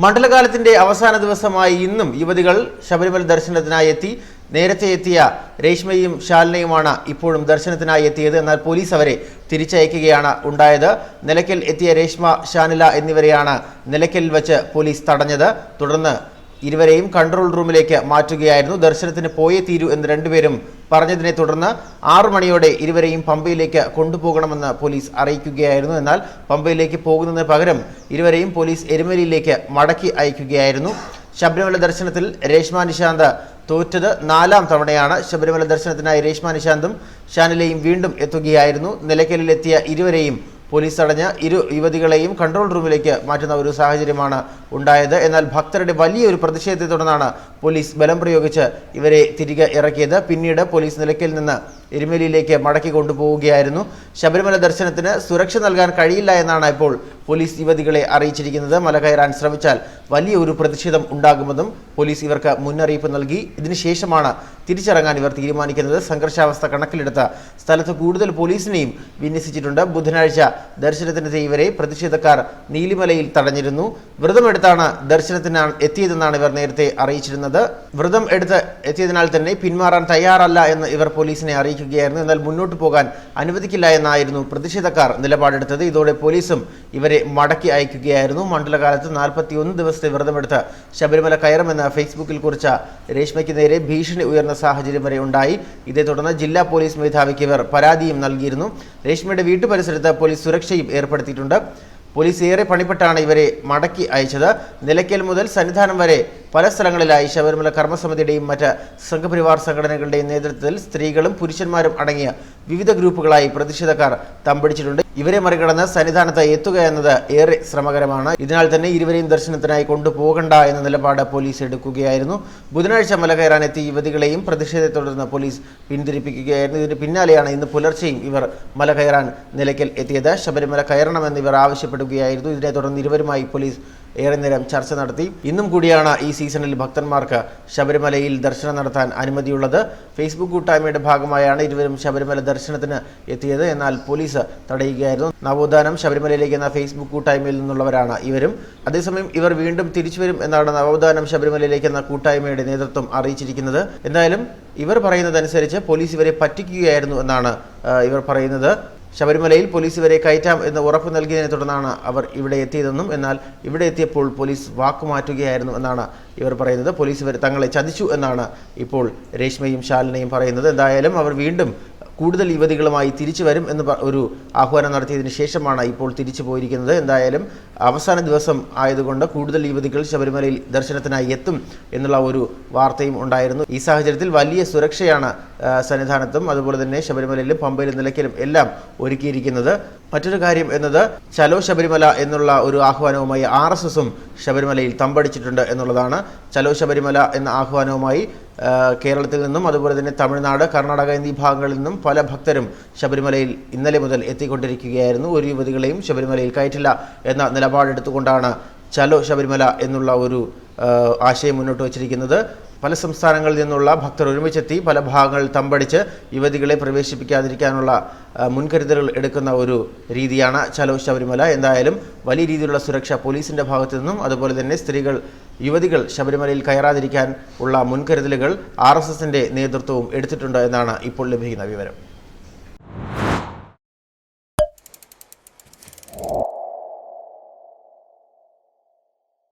മണ്ഡലകാലത്തിന്റെ അവസാന ദിവസമായ ഇന്നും യുവതികൾ ശബരിമല ദർശനത്തിനായി എത്തി. നേരത്തെ എത്തിയ രേഷ്മയും ശാലിനയുമാണ് ഇപ്പോഴും ദർശനത്തിനായി എത്തിയത്. എന്നാൽ പോലീസ് അവരെ തിരിച്ചയക്കുകയാണ് ഉണ്ടായത്. നിലയ്ക്കൽ എത്തിയ രേഷ്മ, ഷാനില എന്നിവരെയാണ് നിലയ്ക്കൽ വച്ച് പോലീസ് തടഞ്ഞത്. തുടർന്ന് ഇരുവരെയും കൺട്രോൾ റൂമിലേക്ക് മാറ്റുകയായിരുന്നു. ദർശനത്തിന് പോയേ തീരൂ എന്ന് രണ്ടുപേരും പറഞ്ഞതിനെ തുടർന്ന് 6 മണിയോടെ ഇരുവരെയും പമ്പയിലേക്ക് കൊണ്ടുപോകണമെന്ന് പോലീസ് അറിയിക്കുകയായിരുന്നു. എന്നാൽ പമ്പയിലേക്ക് പോകുന്നതിന് പകരം ഇരുവരെയും പോലീസ് എരുമേലിയിലേക്ക് മടക്കി അയക്കുകയായിരുന്നു. ശബരിമല ദർശനത്തിൽ രേഷ്മ നിശാന്ത് തോറ്റത് 4ാം തവണയാണ്. ശബരിമല ദർശനത്തിനായി രേഷ്മ നിശാന്തും ഷാനിലയും വീണ്ടും എത്തുകയായിരുന്നു. നിലയ്ക്കലിലെത്തിയ ഇരുവരെയും പോലീസ് തടഞ്ഞ് ഇരു യുവതികളെയും കൺട്രോൾ റൂമിലേക്ക് മാറ്റുന്ന ഒരു സാഹചര്യമാണ് ഉണ്ടായത്. എന്നാൽ ഭക്തരുടെ വലിയൊരു പ്രതിഷേധത്തെ തുടർന്നാണ് പോലീസ് ബലം പ്രയോഗിച്ച് ഇവരെ തിരികെ ഇറക്കിയത്. പിന്നീട് പോലീസ് നിലയ്ക്കൽ നിന്ന് എരുമേലിയിലേക്ക് മടക്കി കൊണ്ടുപോവുകയായിരുന്നു. ശബരിമല ദർശനത്തിന് സുരക്ഷ നൽകാൻ കഴിയില്ല എന്നാണ് ഇപ്പോൾ പോലീസ് യുവതികളെ അറിയിച്ചിരിക്കുന്നത്. മല കയറാൻ ശ്രമിച്ചാൽ വലിയ ഒരു പ്രതിഷേധം ഉണ്ടാകുമെന്നും പോലീസ് ഇവർക്ക് മുന്നറിയിപ്പ് നൽകി. ഇതിനുശേഷമാണ് തിരിച്ചിറങ്ങാൻ ഇവർ തീരുമാനിക്കുന്നത്. സംഘർഷാവസ്ഥ കണക്കിലെടുത്ത സ്ഥലത്ത് കൂടുതൽ പോലീസിനെയും വിന്യസിച്ചിട്ടുണ്ട്. ബുധനാഴ്ച ദർശനത്തിനെത്തിയ ഇവരെ പ്രതിഷേധക്കാർ നീലിമലയിൽ തടഞ്ഞിരുന്നു. വ്രതമെടുത്താണ് ദർശനത്തിന് എത്തിയതെന്നാണ് ഇവർ നേരത്തെ അറിയിച്ചിരുന്നത്. വ്രതം എടുത്ത് എത്തിയതിനാൽ തന്നെ പിന്മാറാൻ തയ്യാറല്ല എന്ന് ഇവർ പോലീസിനെ അറിയിക്കുകയായിരുന്നു. എന്നാൽ മുന്നോട്ട് പോകാൻ അനുവദിക്കില്ല എന്നായിരുന്നു പ്രതിഷേധക്കാർ നിലപാടെടുത്തത്. ഇതോടെ പോലീസും ഇവരെ മടക്കി അയക്കുകയായിരുന്നു. മണ്ഡലകാലത്ത് 41 ദിവസത്തെ വ്രതമെടുത്ത് ശബരിമല കയറുമെന്ന് ഫേസ്ബുക്കിൽ കുറിച്ച രേഷ്മയ്ക്ക് നേരെ ഭീഷണി ഉയർന്ന സാഹചര്യം വരെ ഉണ്ടായി. ഇതേ തുടർന്ന് ജില്ലാ പോലീസ് മേധാവിക്ക് ഇവർ പരാതിയും നൽകിയിരുന്നു. രേഷ്മയുടെ വീട്ടുപരിസരത്ത് പോലീസ് സുരക്ഷയും ഏർപ്പെടുത്തിയിട്ടുണ്ട്. പോലീസ് ഏറെ പണിപ്പെട്ടാണ് ഇവരെ മടക്കി അയച്ചത്. നിലയ്ക്കൽ മുതൽ സന്നിധാനം വരെ പല സ്ഥലങ്ങളിലായി ശബരിമല കർമ്മസമിതിയുടെയും മറ്റ് സംഘപരിവാർ സംഘടനകളുടെയും നേതൃത്വത്തിൽ സ്ത്രീകളും പുരുഷന്മാരും അടങ്ങിയ വിവിധ ഗ്രൂപ്പുകളായി പ്രതിഷേധക്കാർ തമ്പടിച്ചിട്ടുണ്ട്. ഇവരെ മറികടന്ന് സന്നിധാനത്ത് എത്തുക എന്നത് ഏറെ ശ്രമകരമാണ്. ഇതിനാൽ തന്നെ ഇരുവരെയും ദർശനത്തിനായി കൊണ്ടുപോകണ്ട എന്ന നിലപാട് പോലീസ് എടുക്കുകയായിരുന്നു. ബുധനാഴ്ച മല കയറാനെത്തിയ യുവതികളെയും പ്രതിഷേധത്തെ തുടർന്ന് പോലീസ് പിന്തിരിപ്പിക്കുകയായിരുന്നു. ഇതിന് പിന്നാലെയാണ് ഇന്ന് പുലർച്ചെയും ഇവർ മല കയറാൻ നിലയ്ക്കൽ എത്തിയത്. ശബരിമല കയറണമെന്ന് ഇവർ ആവശ്യപ്പെടുകയായിരുന്നു. ഇതിനെ തുടർന്ന് ഇരുവരുമായി പോലീസ് ഏറെ നേരം ചർച്ച നടത്തി. ഇന്നും കൂടിയാണ് ഈ സീസണിൽ ഭക്തന്മാർക്ക് ശബരിമലയിൽ ദർശനം നടത്താൻ അനുമതിയുള്ളത്. ഫേസ്ബുക്ക് കൂട്ടായ്മയുടെ ഭാഗമായാണ് ഇരുവരും ശബരിമല ദർശനത്തിന് എത്തിയത്. എന്നാൽ പോലീസ് തടയുകയായിരുന്നു. നവോത്ഥാനം ശബരിമലയിലേക്ക് എന്ന ഫേസ്ബുക്ക് കൂട്ടായ്മയിൽ നിന്നുള്ളവരാണ് ഇവരും. അതേസമയം ഇവർ വീണ്ടും തിരിച്ചുവരും എന്നാണ് നവോത്ഥാനം ശബരിമലയിലേക്ക് എന്ന കൂട്ടായ്മയുടെ നേതൃത്വം അറിയിച്ചിരിക്കുന്നത്. എന്തായാലും ഇവർ പറയുന്നതനുസരിച്ച് പോലീസ് ഇവരെ പറ്റിക്കുകയായിരുന്നു എന്നാണ് ഇവർ പറയുന്നത്. ശബരിമലയിൽ പോലീസ് ഇവരെ കയറ്റാം എന്ന് ഉറപ്പ് നൽകിയതിനെ തുടർന്നാണ് അവർ ഇവിടെ എത്തിയതെന്നും എന്നാൽ ഇവിടെ എത്തിയപ്പോൾ പോലീസ് വാക്കുമാറ്റുകയായിരുന്നു എന്നാണ് ഇവർ പറയുന്നത്. പോലീസ് ഇവർ തങ്ങളെ ചതിച്ചു എന്നാണ് ഇപ്പോൾ രേഷ്മയും ശാലിനയും പറയുന്നത്. എന്തായാലും അവർ വീണ്ടും കൂടുതൽ യുവതികളുമായി തിരിച്ചു വരും എന്ന് ഒരു ആഹ്വാനം നടത്തിയതിനു ശേഷമാണ് ഇപ്പോൾ തിരിച്ചു പോയിരിക്കുന്നത്. എന്തായാലും അവസാന ദിവസം ആയതുകൊണ്ട് കൂടുതൽ യുവതികൾ ശബരിമലയിൽ ദർശനത്തിനായി എത്തും എന്നുള്ള ഒരു വാർത്തയും ഉണ്ടായിരുന്നു. ഈ സാഹചര്യത്തിൽ വലിയ സുരക്ഷയാണ് സന്നിധാനത്തും അതുപോലെ തന്നെ ശബരിമലയിലും പമ്പയിലും നിലയ്ക്കലും എല്ലാം ഒരുക്കിയിരിക്കുന്നത്. മറ്റൊരു കാര്യം എന്നത് ചലോ ശബരിമല എന്നുള്ള ഒരു ആഹ്വാനവുമായി RSSും ശബരിമലയിൽ തമ്പടിച്ചിട്ടുണ്ട് എന്നുള്ളതാണ്. ചലോ ശബരിമല എന്ന ആഹ്വാനവുമായി കേരളത്തിൽ നിന്നും അതുപോലെ തന്നെ തമിഴ്നാട്, കർണാടക എന്നീ ഭാഗങ്ങളിൽ നിന്നും പല ഭക്തരും ശബരിമലയിൽ ഇന്നലെ മുതൽ എത്തിക്കൊണ്ടിരിക്കുകയായിരുന്നു. ഒരു യുവതികളെയും ശബരിമലയിൽ കയറ്റില്ല എന്ന നിലപാടെടുത്തുകൊണ്ടാണ് ചലോ ശബരിമല എന്നുള്ള ഒരു ആശയം മുന്നോട്ട് വച്ചിരിക്കുന്നത്. പല സംസ്ഥാനങ്ങളിൽ നിന്നുള്ള ഭക്തർ ഒരുമിച്ചെത്തി പല ഭാഗങ്ങളിൽ തമ്പടിച്ച് യുവതികളെ പ്രവേശിപ്പിക്കാതിരിക്കാനുള്ള മുൻകരുതലുകൾ എടുക്കുന്ന ഒരു രീതിയാണ് ചലോ ശബരിമല. എന്തായാലും വലിയ രീതിയിലുള്ള സുരക്ഷ പോലീസിൻ്റെ ഭാഗത്തു നിന്നും അതുപോലെ തന്നെ യുവതികൾ ശബരിമലയിൽ കയറാതിരിക്കാൻ ഉള്ള മുൻകരുതലുകൾ RSSന്റെ നേതൃത്വവും എടുത്തിട്ടുണ്ട് എന്നാണ് ഇപ്പോൾ ലഭിക്കുന്ന വിവരം.